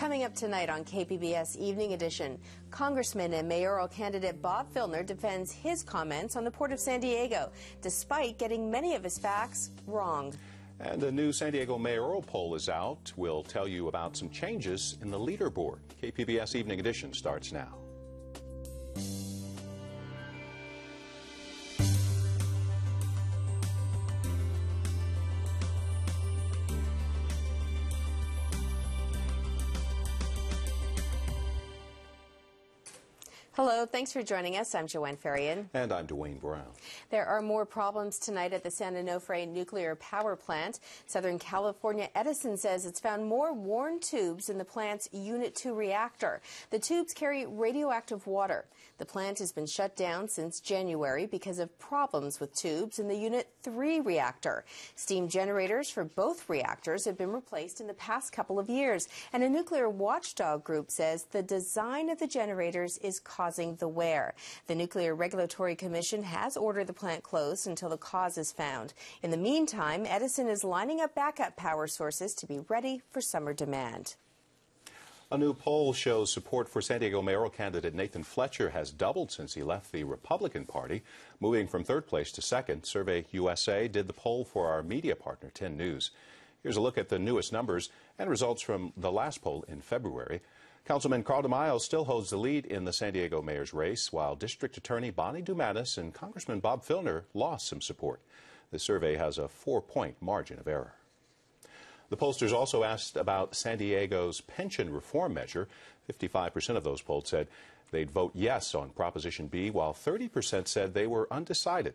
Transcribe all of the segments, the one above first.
Coming up tonight on KPBS Evening Edition, Congressman and mayoral candidate Bob Filner defends his comments on the Port of San Diego, despite getting many of his facts wrong. And a new San Diego mayoral poll is out. We'll tell you about some changes in the leaderboard. KPBS Evening Edition starts now. Hello, thanks for joining us. I'm Joanne Ferrian. And I'm Dwayne Brown. There are more problems tonight at the San Onofre nuclear power plant. Southern California Edison says it's found more worn tubes in the plant's Unit 2 reactor. The tubes carry radioactive water. The plant has been shut down since January because of problems with tubes in the Unit 3 reactor. Steam generators for both reactors have been replaced in the past couple of years, and a nuclear watchdog group says the design of the generators is causing the wear. The Nuclear Regulatory Commission has ordered the plant closed until the cause is found. In the meantime, Edison is lining up backup power sources to be ready for summer demand. A new poll shows support for San Diego mayoral candidate Nathan Fletcher has doubled since he left the Republican Party, moving from third place to second. Survey USA did the poll for our media partner, 10 News. Here's a look at the newest numbers and results from the last poll in February. Councilman Carl DeMaio still holds the lead in the San Diego mayor's race, while District Attorney Bonnie Dumanis and Congressman Bob Filner lost some support. The survey has a 4-point margin of error. The pollsters also asked about San Diego's pension reform measure. 55% of those polled said they'd vote yes on Proposition B, while 30% said they were undecided.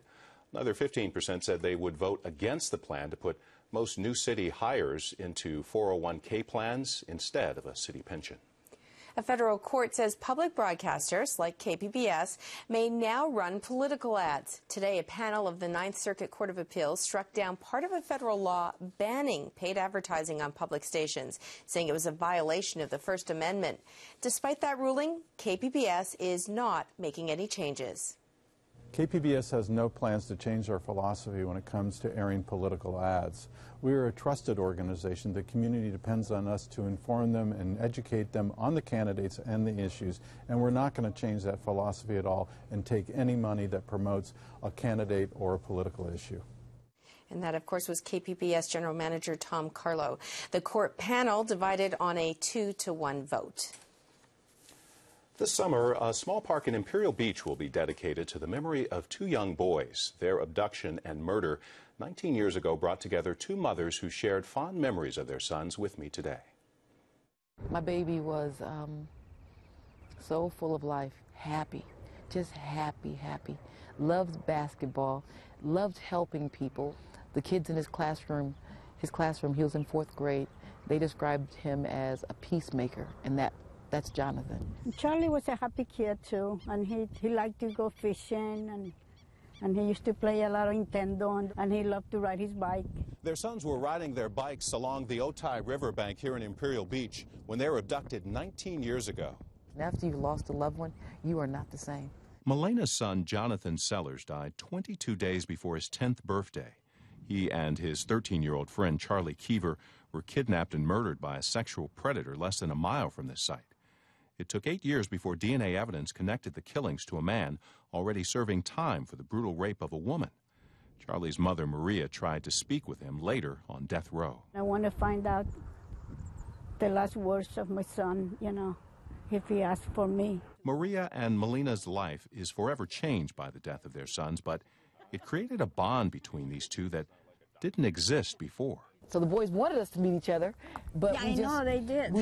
Another 15% said they would vote against the plan to put most new city hires into 401k plans instead of a city pension. A federal court says public broadcasters, like KPBS, may now run political ads. Today, a panel of the Ninth Circuit Court of Appeals struck down part of a federal law banning paid advertising on public stations, saying it was a violation of the First Amendment. Despite that ruling, KPBS is not making any changes. KPBS has no plans to change our philosophy when it comes to airing political ads. We are a trusted organization. The community depends on us to inform them and educate them on the candidates and the issues, and we're not going to change that philosophy at all and take any money that promotes a candidate or a political issue. And that, of course, was KPBS General Manager Tom Carlo. The court panel divided on a 2-to-1 vote. This summer, a small park in Imperial Beach will be dedicated to the memory of two young boys. Their abduction and murder 19 years ago brought together two mothers who shared fond memories of their sons with me today. My baby was so full of life, happy, just happy. Loved basketball, loved helping people. The kids in his classroom, he was in 4th grade, they described him as a peacemaker, and that's Jonathan. Charlie was a happy kid too, and he liked to go fishing, and he used to play a lot of Nintendo, and he loved to ride his bike. Their sons were riding their bikes along the Otay Riverbank here in Imperial Beach when they were abducted 19 years ago. After you've lost a loved one, you are not the same. Melena's son, Jonathan Sellers, died 22 days before his 10th birthday. He and his 13-year-old friend, Charlie Keever, were kidnapped and murdered by a sexual predator less than a mile from this site. It took 8 years before DNA evidence connected the killings to a man already serving time for the brutal rape of a woman. Charlie's mother, Maria, tried to speak with him later on death row. I want to find out the last words of my son, if he asked for me. Maria and Melina's life is forever changed by the death of their sons, but it created a bond between these two that didn't exist before. So the boys wanted us to meet each other, but yeah, I know they did.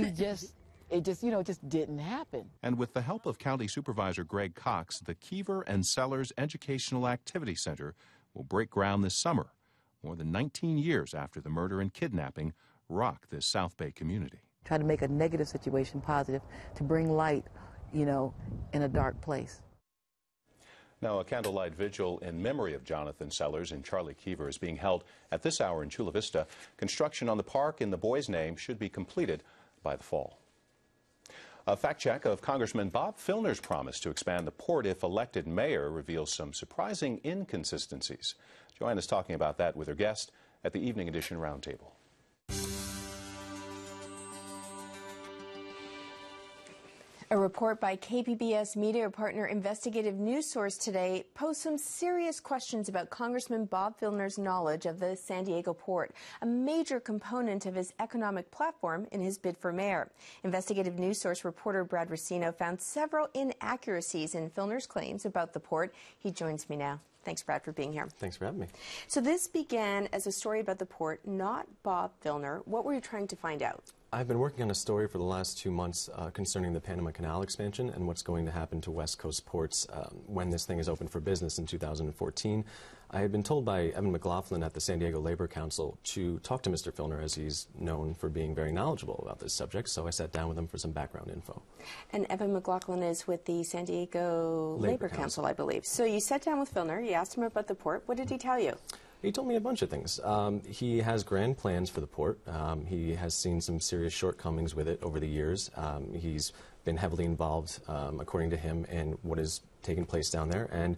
It just didn't happen. And with the help of County Supervisor Greg Cox, the Keever and Sellers Educational Activity Center will break ground this summer, more than 19 years after the murder and kidnapping rocked this South Bay community. Try to make a negative situation positive, to bring light, in a dark place. Now, a candlelight vigil in memory of Jonathan Sellers and Charlie Keever is being held at this hour in Chula Vista. Construction on the park in the boys' name should be completed by the fall. A fact check of Congressman Bob Filner's promise to expand the port if elected mayor reveals some surprising inconsistencies. Joanne is talking about that with her guest at the Evening Edition Roundtable. A report by KPBS media partner Investigative News Source today posed some serious questions about Congressman Bob Filner's knowledge of the San Diego port, a major component of his economic platform in his bid for mayor. Investigative News Source reporter Brad Racino found several inaccuracies in Filner's claims about the port. He joins me now. Thanks, Brad, for being here. Thanks for having me. So this began as a story about the port, not Bob Filner. What were you trying to find out? I've been working on a story for the last 2 months concerning the Panama Canal expansion and what's going to happen to West Coast ports when this thing is open for business in 2014. I had been told by Evan McLaughlin at the San Diego Labor Council to talk to Mr. Filner, as he's known for being very knowledgeable about this subject, so I sat down with him for some background info. And Evan McLaughlin is with the San Diego Labor Council, I believe. So you sat down with Filner, you asked him about the port. What did he tell you? He told me a bunch of things. He has grand plans for the port. He has seen some serious shortcomings with it over the years. He's been heavily involved, according to him, in what has taken place down there. And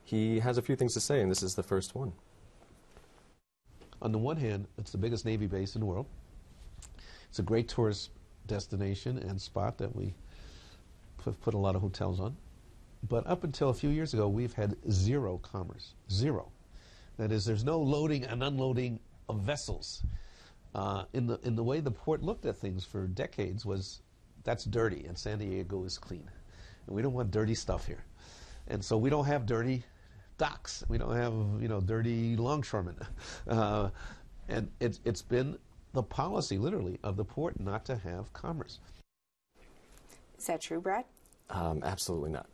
he has a few things to say, and this is the first one. On the one hand, it's the biggest Navy base in the world. It's a great tourist destination and spot that we put a lot of hotels on. But up until a few years ago, we've had zero commerce. Zero. That is, there's no loading and unloading of vessels. In the way the port looked at things for decades was, that's dirty, and San Diego is clean. And we don't want dirty stuff here. And so we don't have dirty docks. We don't have, dirty longshoremen. And it's been the policy, literally, of the port not to have commerce. Is that true, Brad? Absolutely not.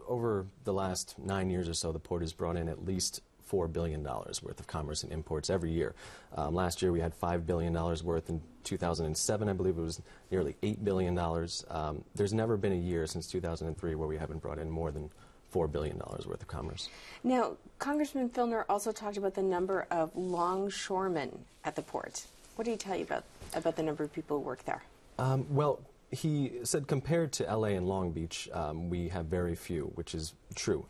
Over the last 9 years or so, the port has brought in at least $4 billion worth of commerce and imports every year. Last year we had $5 billion worth. In 2007, I believe it was nearly $8 billion. There's never been a year since 2003 where we haven't brought in more than $4 billion worth of commerce. Now, Congressman Filner also talked about the number of longshoremen at the port. What did he tell you about the number of people who work there? Well, he said compared to LA and Long Beach, we have very few, which is true.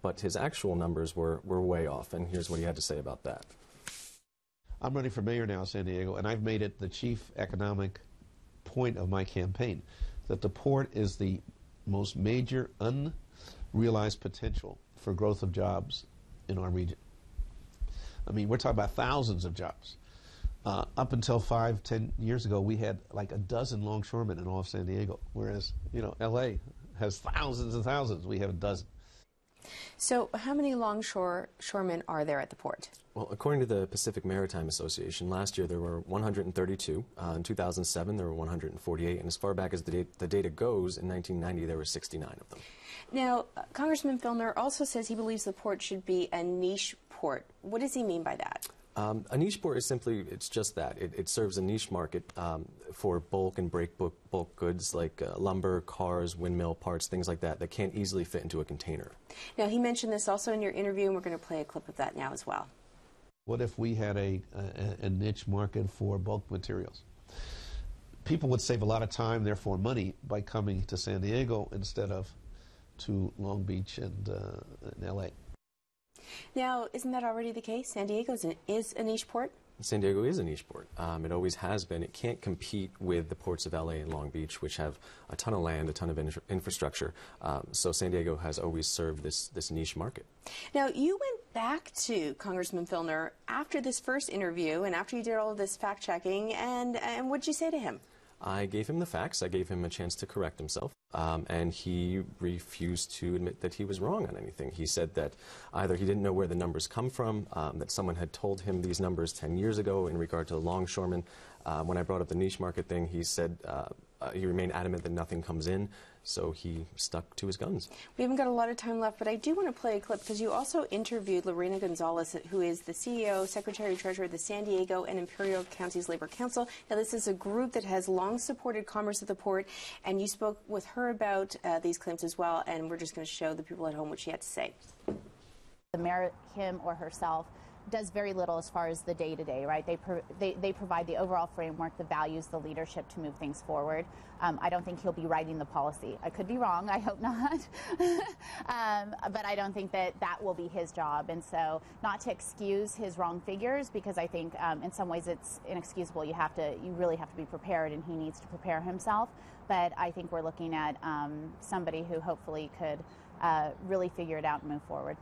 But his actual numbers were way off, and here's what he had to say about that. I'm running for mayor now in San Diego, and I've made it the chief economic point of my campaign that the port is the most major unrealized potential for growth of jobs in our region. I mean, we're talking about thousands of jobs. Up until 5-10 years ago, we had like a dozen longshoremen in all of San Diego, whereas, L.A. has thousands and thousands. We have a dozen. So how many longshoremen are there at the port? Well, according to the Pacific Maritime Association, last year there were 132. In 2007, there were 148. And as far back as the data goes, in 1990, there were 69 of them. Now, Congressman Filner also says he believes the port should be a niche port. What does he mean by that? A niche port is simply, it's just that. It serves a niche market for bulk and bulk goods like lumber, cars, windmill parts, things like that can't easily fit into a container. Now, he mentioned this also in your interview, and we're going to play a clip of that now as well. What if we had a niche market for bulk materials? People would save a lot of time, therefore money, by coming to San Diego instead of to Long Beach and L.A. Now, isn't that already the case? San Diego is a niche port? San Diego is a niche port. It always has been. It can't compete with the ports of LA and Long Beach, which have a ton of land, a ton of infrastructure. So San Diego has always served this niche market. Now, you went back to Congressman Filner after this first interview and after you did all of this fact-checking, and what did you say to him? I gave him the facts. I gave him a chance to correct himself, and he refused to admit that he was wrong on anything. He said that either he didn't know where the numbers come from, that someone had told him these numbers 10 years ago in regard to the longshoremen. When I brought up the niche market thing, he said he remained adamant that nothing comes in, so he stuck to his guns. We haven't got a lot of time left, but I do want to play a clip because you also interviewed Lorena Gonzalez, who is the CEO, Secretary-Treasurer of the San Diego and Imperial Counties Labor Council. Now, this is a group that has long supported commerce at the port, and you spoke with her about these claims as well, and we're just going to show the people at home what she had to say. The mayor, him or herself, does very little as far as the day-to-day, right? They provide the overall framework, the values, the leadership to move things forward. I don't think he'll be writing the policy. I could be wrong, I hope not. But I don't think that will be his job. And so not to excuse his wrong figures, because I think in some ways it's inexcusable. You really have to be prepared, and he needs to prepare himself. But I think we're looking at somebody who hopefully could really figure it out and move forward.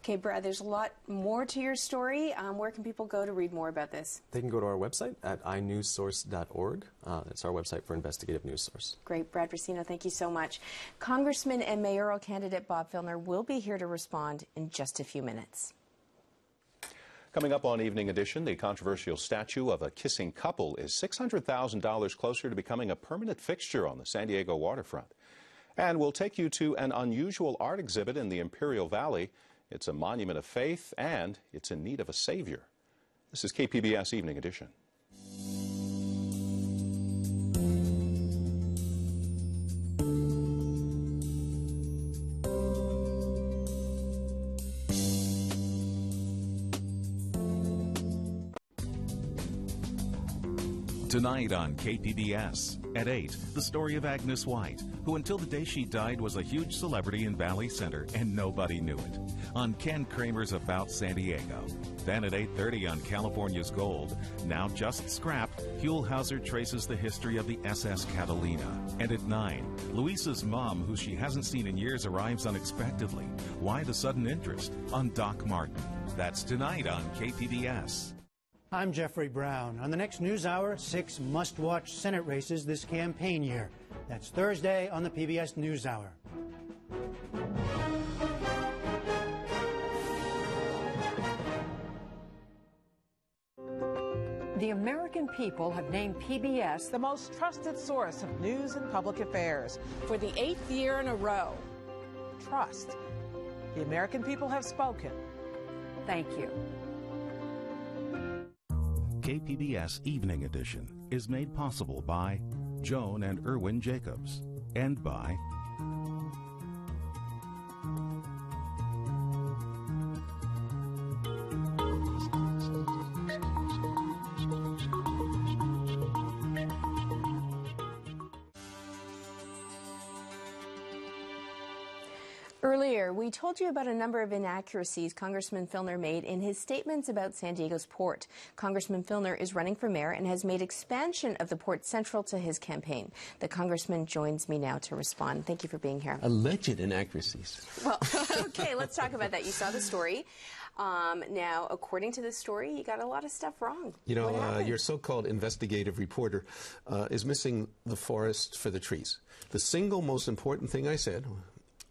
Okay, Brad, there's a lot more to your story. Where can people go to read more about this? They can go to our website at inewssource.org. It's our website for investigative news source. Great. Brad Brasino, thank you so much. Congressman and mayoral candidate Bob Filner will be here to respond in just a few minutes. Coming up on Evening Edition, the controversial statue of a kissing couple is $600,000 closer to becoming a permanent fixture on the San Diego waterfront. And we'll take you to an unusual art exhibit in the Imperial Valley. It's a monument of faith, and it's in need of a savior. This is KPBS Evening Edition. Tonight on KPBS, at 8, the story of Agnes White, who until the day she died was a huge celebrity in Valley Center and nobody knew it, on Ken Kramer's About San Diego. Then at 8:30 on California's Gold, now just scrapped, Huell Hauser traces the history of the SS Catalina. And at 9, Luisa's mom, who she hasn't seen in years, arrives unexpectedly. Why the sudden interest? On Doc Martin. That's tonight on KPBS. I'm Jeffrey Brown. On the next News Hour, 6 must-watch Senate races this campaign year. That's Thursday on the PBS NewsHour. The American people have named PBS the most trusted source of news and public affairs for the 8th year in a row. Trust. The American people have spoken. Thank you. KPBS Evening Edition is made possible by Joan and Irwin Jacobs and by Earlier, we told you about a number of inaccuracies Congressman Filner made in his statements about San Diego's port. Congressman Filner is running for mayor and has made expansion of the port central to his campaign. The congressman joins me now to respond. Thank you for being here. Alleged inaccuracies. Well, okay, let's talk about that. You saw the story. Now, according to the story, you got a lot of stuff wrong. You know, your so-called investigative reporter is missing the forest for the trees. The single most important thing I said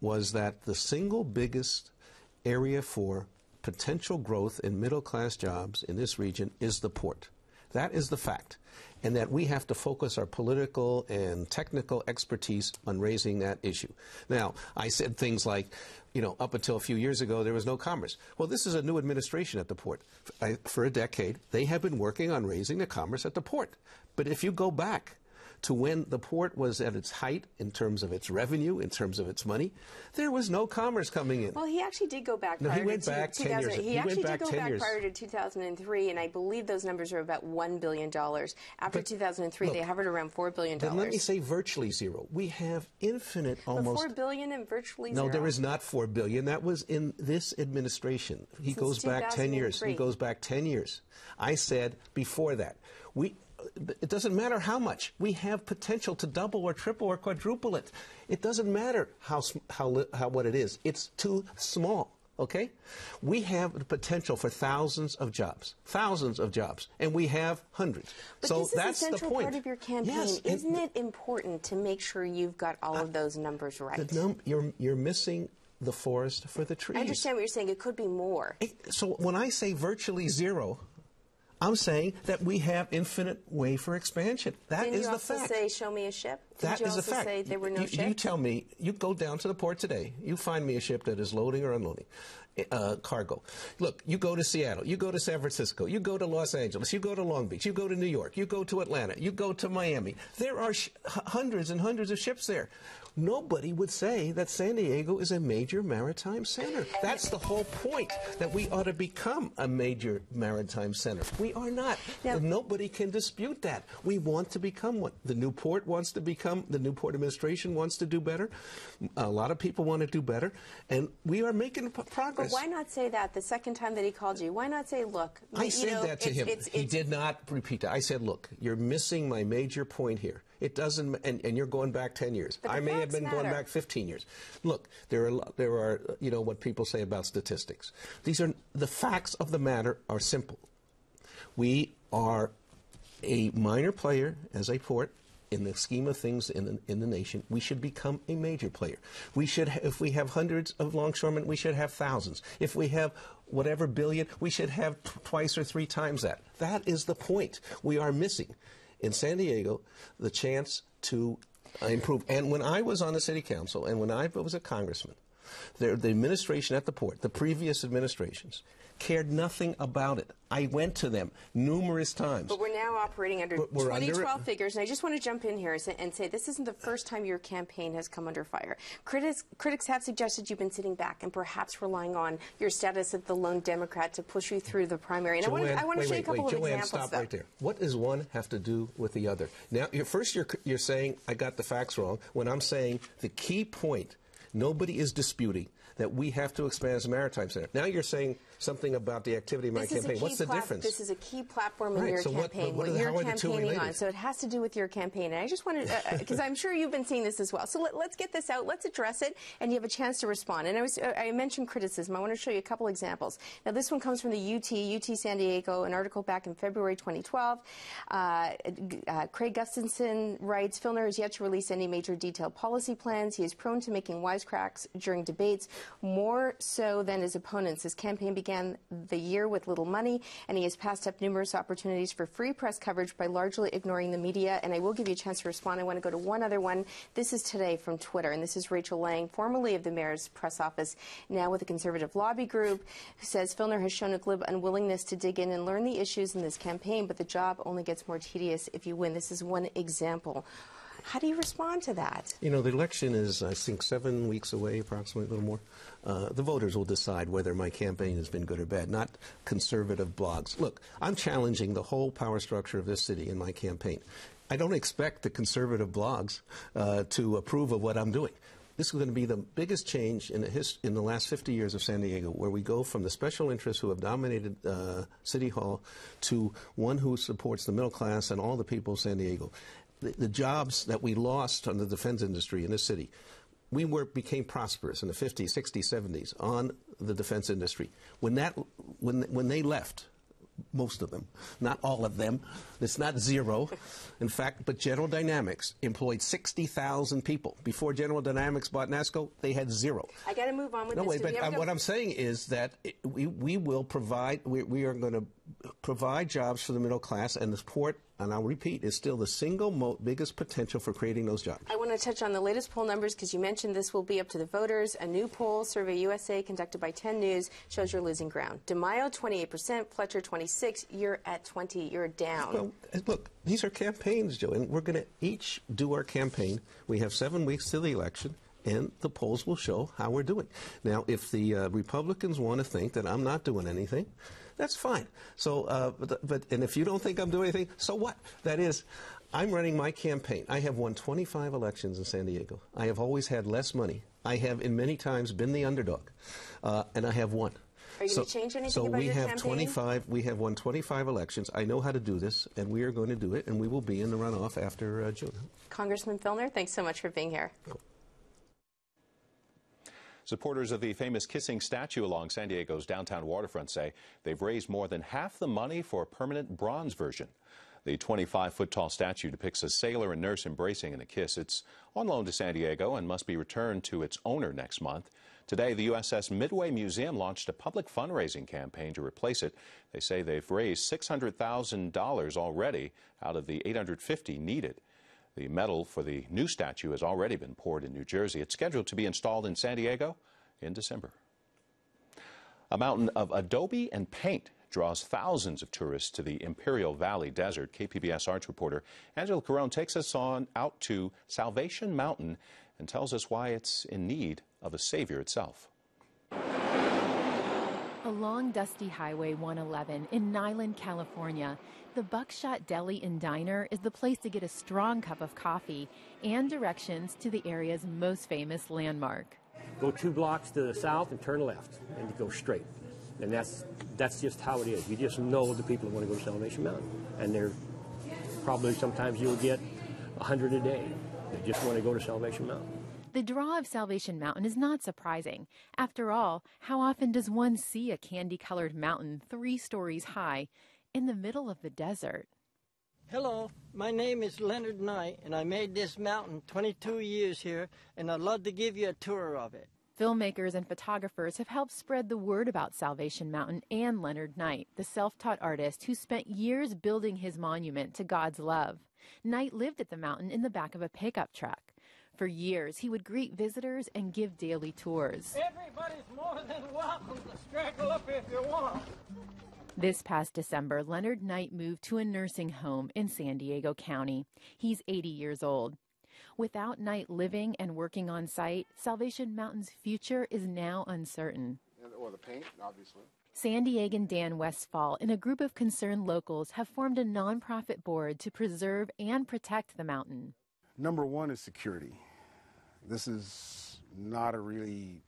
was that the single biggest area for potential growth in middle-class jobs in this region is the port. That is the fact. And that we have to focus our political and technical expertise on raising that issue. Now, I said things like, you know, up until a few years ago, there was no commerce. Well, this is a new administration at the port. For a decade, they have been working on raising the commerce at the port. But if you go back to when the port was at its height in terms of its revenue, in terms of its money, there was no commerce coming in. Well, he actually did go back. No, he went back 10 years. He actually did go back prior to 2003, and I believe those numbers are about $1 billion. After 2003, they hovered around $4 billion. Then let me say virtually zero. We have infinite, almost. But $4 billion and virtually zero. No, there is not $4 billion. That was in this administration. He goes back 10 years. He goes back 10 years. I said before that, it doesn't matter how much. We have potential to double or triple or quadruple it. It doesn't matter what it is. It's too small, okay? We have the potential for thousands of jobs, and we have hundreds. But so this that's is a central the point. Part of your campaign. Yes, isn't it important to make sure you've got all of those numbers right? You're missing the forest for the trees. I understand what you're saying. It could be more. So when I say virtually zero, I'm saying that we have infinite way for expansion. That is the fact. Didn't you also say, show me a ship? That is the fact. Say there were no ships? You tell me, you go down to the port today, you find me a ship that is loading or unloading. cargo. Look, you go to Seattle, you go to San Francisco, you go to Los Angeles, you go to Long Beach, you go to New York, you go to Atlanta, you go to Miami. There are hundreds and hundreds of ships there. Nobody would say that San Diego is a major maritime center. That's the whole point, that we ought to become a major maritime center. We are not. Now, nobody can dispute that. We want to become one. The Newport wants to become, the Newport administration wants to do better. A lot of people want to do better, and we are making progress. But why not say that the second time that he called you? Why not say, look, I said that to him. He did not repeat that. I said, look, you're missing my major point here. It doesn't, and you're going back 10 years. I may have been going back 15 years. Look, there are, you know, what people say about statistics. These are, the facts of the matter are simple. We are a minor player as a port in the scheme of things in the nation. We should become a major player. We should, if we have hundreds of longshoremen, we should have thousands. If we have whatever billion, we should have twice or three times that. That is the point. We are missing in San Diego the chance to improve. And when I was on the city council and when I was a congressman, the administration at the port, the previous administrations, cared nothing about it. I went to them numerous times. But we're now operating under 2012 figures, and I just want to jump in here and say this isn't the first time your campaign has come under fire. Critics have suggested you've been sitting back and perhaps relying on your status as the lone Democrat to push you through the primary. And I want to show you a couple of examples. Stop right there. What does one have to do with the other? Now, first you're saying I got the facts wrong, when I'm saying the key point, nobody is disputing that we have to expand as a maritime center. Now you're saying something about the activity of my campaign. What's the difference? This is a key platform in your campaign, what you're campaigning on. So it has to do with your campaign. And I just wanted, because I'm sure you've been seeing this as well. So let's get this out. Let's address it, and you have a chance to respond. And I mentioned criticism. I want to show you a couple examples. Now, this one comes from the UT San Diego, an article back in February 2012. Craig Gustafson writes, Filner has yet to release any major detailed policy plans. He is prone to making wisecracks during debates, more so than his opponents. His campaign began the year with little money, and he has passed up numerous opportunities for free press coverage by largely ignoring the media. And I will give you a chance to respond. I want to go to one other one. This is today from Twitter, and this is Rachel Lang, formerly of the mayor's press office, now with the conservative lobby group, who says Filner has shown a glib unwillingness to dig in and learn the issues in this campaign, but the job only gets more tedious if you win. This is one example. How do you respond to that? You know, the election is, I think, 7 weeks away, approximately, a little more. The voters will decide whether my campaign has been good or bad, not conservative blogs. Look, I'm challenging the whole power structure of this city in my campaign. I don't expect the conservative blogs to approve of what I'm doing. This is going to be the biggest change in the last 50 years of San Diego, where we go from the special interests who have dominated City Hall to one who supports the middle class and all the people of San Diego. The jobs that we lost on the defense industry in this city, we became prosperous in the 50s, 60s, 70s on the defense industry. When they left, most of them, not all of them, it's not zero, in fact, but General Dynamics employed 60,000 people. Before General Dynamics bought NASCO, they had zero. I got to move on with this. No, wait, but what I'm saying is that we will provide, we are going to provide jobs for the middle class, and the port, and I'll repeat, is still the single biggest potential for creating those jobs. I want to touch on the latest poll numbers because you mentioned this will be up to the voters. A new poll, Survey USA, conducted by 10 News, shows you're losing ground. DeMaio, 28%, Fletcher, 26%. You're at 20%. You're down. Well, look, these are campaigns, Joe, and we're going to each do our campaign. We have 7 weeks to the election, and the polls will show how we're doing. Now, if the Republicans want to think that I'm not doing anything, that's fine. So, and if you don't think I'm doing anything, so what? That is, I'm running my campaign. I have won 25 elections in San Diego. I have always had less money. I have, in many times, been the underdog, and I have won. Are you going to change anything about your campaign? We have won 25 elections. I know how to do this, and we are going to do it, and we will be in the runoff after June. Congressman Filner, thanks so much for being here. Cool. Supporters of the famous kissing statue along San Diego's downtown waterfront say they've raised more than half the money for a permanent bronze version. The 25-foot-tall statue depicts a sailor and nurse embracing in a kiss. It's on loan to San Diego and must be returned to its owner next month. Today, the USS Midway Museum launched a public fundraising campaign to replace it. They say they've raised $600,000 already out of the $850,000 needed. The metal for the new statue has already been poured in New Jersey. It's scheduled to be installed in San Diego in December. A mountain of adobe and paint draws thousands of tourists to the Imperial Valley Desert. KPBS arts reporter Angela Carone takes us out to Salvation Mountain and tells us why it's in need of a savior itself. Along dusty Highway 111 in Niland, California, the Buckshot Deli and Diner is the place to get a strong cup of coffee and directions to the area's most famous landmark. Go 2 blocks to the south and turn left, and you go straight. And that's just how it is. You just know the people who want to go to Salvation Mountain. And they're probably, sometimes you'll get 100 a day that just want to go to Salvation Mountain. The draw of Salvation Mountain is not surprising. After all, how often does one see a candy-colored mountain 3 stories high in the middle of the desert? Hello, my name is Leonard Knight, and I made this mountain 22 years here, and I'd love to give you a tour of it. Filmmakers and photographers have helped spread the word about Salvation Mountain and Leonard Knight, the self-taught artist who spent years building his monument to God's love. Knight lived at the mountain in the back of a pickup truck. For years, he would greet visitors and give daily tours. Everybody's more than welcome to straggle up if you want. This past December, Leonard Knight moved to a nursing home in San Diego County. He's 80 years old. Without Knight living and working on site, Salvation Mountain's future is now uncertain. Or the paint, obviously. San Diegan Dan Westfall and a group of concerned locals have formed a nonprofit board to preserve and protect the mountain. Number one is security. This is not a really,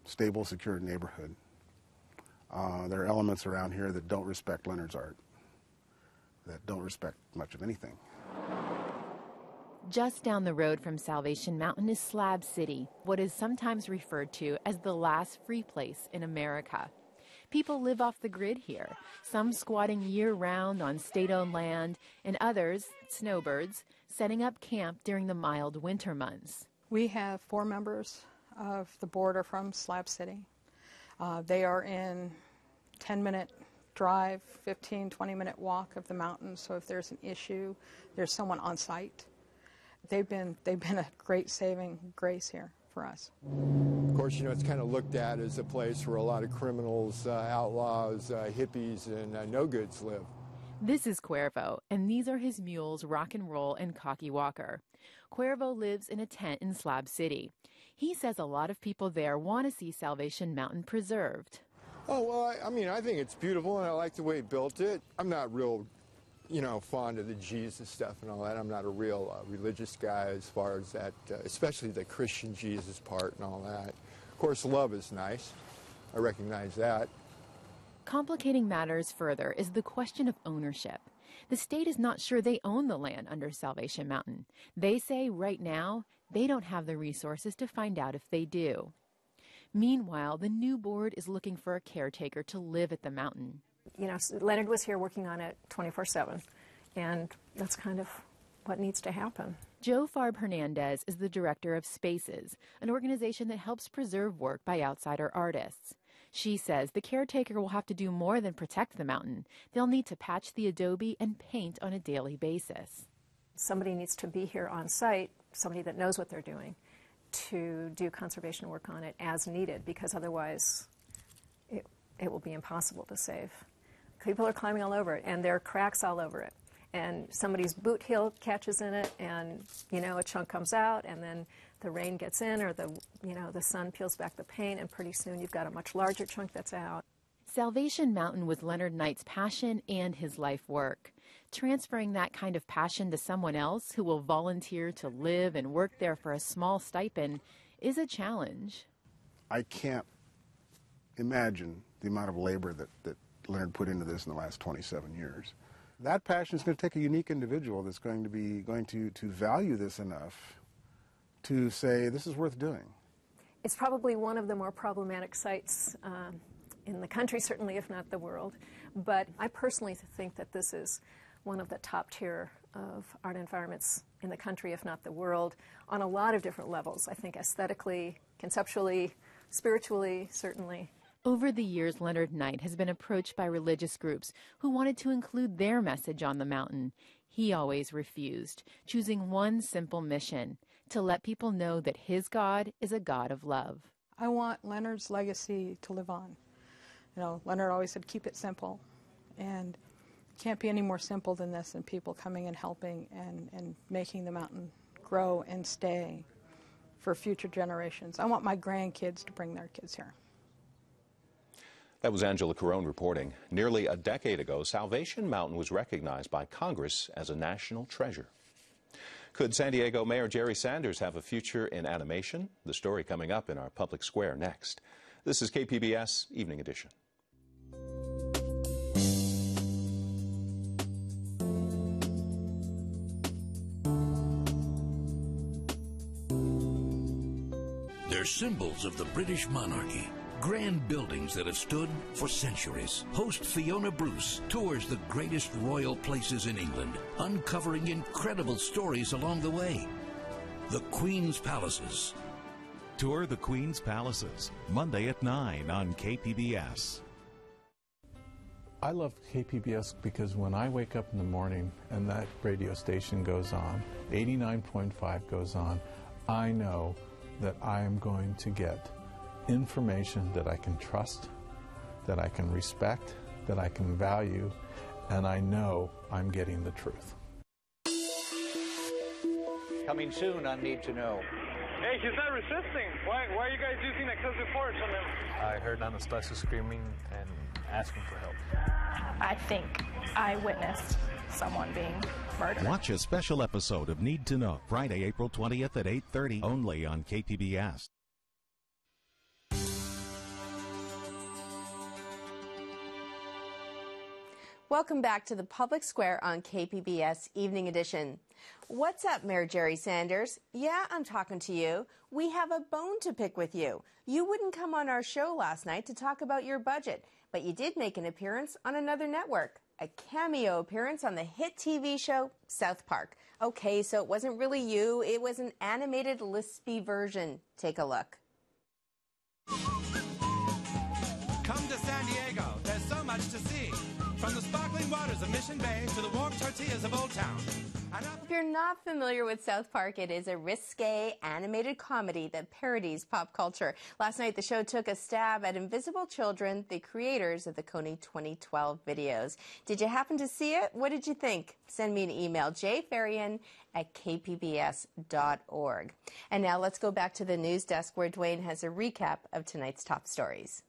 stable, secure neighborhood. There are elements around here that don't respect Leonard's art, that don't respect much of anything. Just down the road from Salvation Mountain is Slab City, what is sometimes referred to as the last free place in America. People live off the grid here, some squatting year-round on state-owned land, and others, snowbirds, setting up camp during the mild winter months. We have 4 members of the board are from Slab City. They are in 10-minute drive, 15, 20-minute walk of the mountain, so if there's an issue, there's someone on site. They've been a great saving grace here for us. Of course, it's kind of looked at as a place where a lot of criminals, outlaws, hippies, and no-goods live. This is Cuervo, and these are his mules, Rock and Roll and Cocky Walker. Cuervo lives in a tent in Slab City. He says a lot of people there want to see Salvation Mountain preserved. Oh, well, I think it's beautiful, and I like the way he built it. I'm not real, fond of the Jesus stuff and all that. I'm not a real religious guy as far as that, especially the Christian Jesus part and all that. Of course, love is nice. I recognize that. Complicating matters further is the question of ownership. The state is not sure they own the land under Salvation Mountain. They say right now they don't have the resources to find out if they do. Meanwhile, the new board is looking for a caretaker to live at the mountain. Leonard was here working on it 24/7, and that's kind of what needs to happen. Jo Farb Hernandez is the director of Spaces, an organization that helps preserve work by outsider artists. She says the caretaker will have to do more than protect the mountain. They'll need to patch the adobe and paint on a daily basis. Somebody needs to be here on site, somebody that knows what they're doing, to do conservation work on it as needed, because otherwise it will be impossible to save. People are climbing all over it, and there are cracks all over it. And somebody's boot heel catches in it, and a chunk comes out, and then the rain gets in, or the sun peels back the paint, and pretty soon you've got a much larger chunk that's out. Salvation Mountain was Leonard Knight's passion and his life work. Transferring that kind of passion to someone else who will volunteer to live and work there for a small stipend is a challenge. I can't imagine the amount of labor that Leonard put into this in the last 27 years. That passion is going to take a unique individual that's going to value this enough to say this is worth doing. It's probably one of the more problematic sites in the country, certainly, if not the world. But I personally think that this is one of the top tier of art environments in the country, if not the world, on a lot of different levels. I think aesthetically, conceptually, spiritually, certainly. Over the years, Leonard Knight has been approached by religious groups who wanted to include their message on the mountain. He always refused, choosing one simple mission: to let people know that his God is a God of love. I want Leonard's legacy to live on. You know, Leonard always said, keep it simple. And it can't be any more simple than this, and people coming and helping and making the mountain grow and stay for future generations. I want my grandkids to bring their kids here. That was Angela Carone reporting. Nearly a decade ago, Salvation Mountain was recognized by Congress as a national treasure. Could San Diego Mayor Jerry Sanders have a future in animation? The story coming up in our public square next. This is KPBS Evening Edition. They're symbols of the British monarchy. Grand buildings that have stood for centuries. Host Fiona Bruce tours the greatest royal places in England, uncovering incredible stories along the way. The Queen's Palaces. Tour the Queen's Palaces, Monday at 9 on KPBS. I love KPBS because when I wake up in the morning and that radio station goes on, 89.5 goes on, I know that I am going to get information that I can trust, that I can respect, that I can value, and I know I'm getting the truth. Coming soon on Need to Know. Hey, he's not resisting. Why are you guys using excessive force on him? I heard Anastasia screaming and asking for help. I think I witnessed someone being murdered. Watch a special episode of Need to Know, Friday, April 20th at 8:30, only on KPBS. Welcome back to the Public Square on KPBS Evening Edition. What's up, Mayor Jerry Sanders? Yeah, I'm talking to you. We have a bone to pick with you. You wouldn't come on our show last night to talk about your budget, but you did make an appearance on another network, a cameo appearance on the hit TV show South Park. Okay, so it wasn't really you. It was an animated, lispy version. Take a look. Come to San Diego. There's so much to see. From the sparkling waters of Mission Bay to the warm tortillas of Old Town. If you're not familiar with South Park, it is a risque animated comedy that parodies pop culture. Last night, the show took a stab at Invisible Children, the creators of the Coney 2012 videos. Did you happen to see it? What did you think? Send me an email, jfarian@kpbs.org. And now let's go back to the news desk where Dwayne has a recap of tonight's top stories.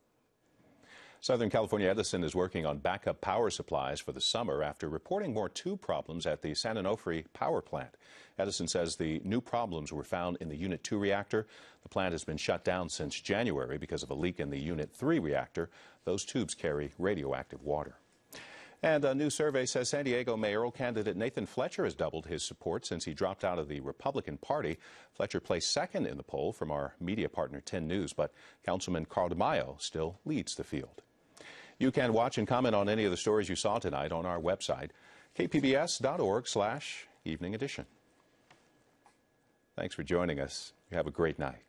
Southern California Edison is working on backup power supplies for the summer after reporting more tube problems at the San Onofre power plant. Edison says the new problems were found in the Unit 2 reactor. The plant has been shut down since January because of a leak in the Unit 3 reactor. Those tubes carry radioactive water. And a new survey says San Diego mayoral candidate Nathan Fletcher has doubled his support since he dropped out of the Republican Party. Fletcher placed second in the poll from our media partner 10 News, but Councilman Carl DeMaio still leads the field. You can watch and comment on any of the stories you saw tonight on our website, kpbs.org/evening edition. Thanks for joining us. You have a great night.